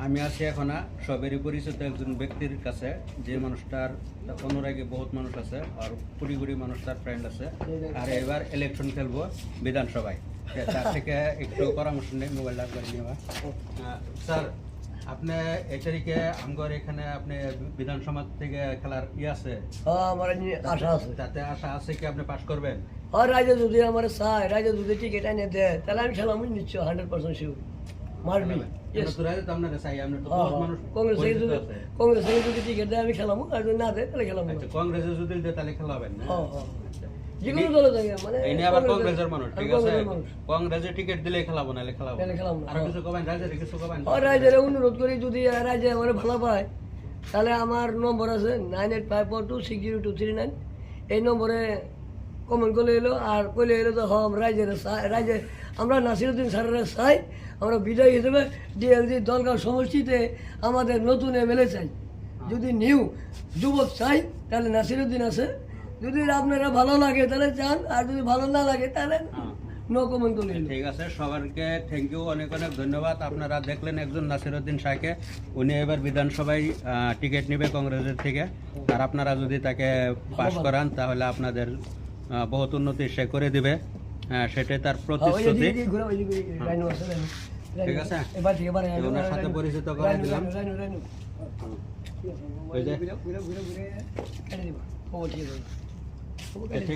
আমি আছি এখন সবেরই পরিচিত একজন ব্যক্তির কাছে, যে মানুষটার অনুরাগী বহুত মানুষ আছে আর কোটি কোটি মানুষ তার ফ্রেন্ড আছে, আর এবার ইলেকশন খেলবো বিধানসভায়। তার থেকে একটু পরামর্শ নেই, মোবাইল করে নেওয়া। স্যার, আপনি এই তারিখে আমগর এখানে আপনি বিধানসভা থেকে খেলার আছে? আমার আশা আছে। তাতে আশা আছে কি আপনি পাস করবেন? আর রাজা যদি আমার চায়, রাজা যদি টিকিট এনে দেয়, তাহলে আমি খেলাম নিশ্চয় 100% শিওর মারবি। কংগ্রেস থেকে যদি টিকিট দেয় আমি খেলাম, আর যদি না দেয় তাহলে খেলাম না। কংগ্রেসে যদি দেয় তাহলে খেলাবেন না? যে কোনো দলে থাকে, মানে এই নিয়ে আবার কংগ্রেসের মানুষ, ঠিক আছে, কংগ্রেসে টিকিট দিলে খেলাবো, নাহলে খেলাবো না। আর কিছু কবেন রাজা, কিছু কবেন? আর রাজার অনুরোধ করি, যদি রাজা আমার ভালো পায় তাহলে আমার নম্বর আছে 9854260239। এই নম্বরে কমেন্ট করলে এলো, আর কইলে এলো তো হম রাজের রাজে আমরা নাসিরুদ্দিন স্যারের চাই, আমরা বিজয়ী হিসেবে ডিএলজি দলগাঁও সমষ্টিতে আমাদের নতুন এমএলএ চাই। যদি নিউ যুবক চাই তাহলে নাসিরুদ্দিন আছে, যদি আপনারা ভালো লাগে তাহলে চান, আর যদি ভালো না লাগে তাহলে নো কমেন্ট করলে। ঠিক আছে, সবাইকে থ্যাংক ইউ, অনেক অনেক ধন্যবাদ। আপনারা দেখলেন একজন নাসিরুদ্দিন শাহকে, উনি এবার বিধানসভায় টিকিট নেবে কংগ্রেসের থেকে। আর আপনারা যদি তাকে পাস করান তাহলে আপনাদের বহুত উন্নতি সে করে দিবে, সেটাই তার প্রতিশ্রুতি। ঠিক আছে, ওনার সাথে পরিচিত করে দিলাম। ঠিক আছে।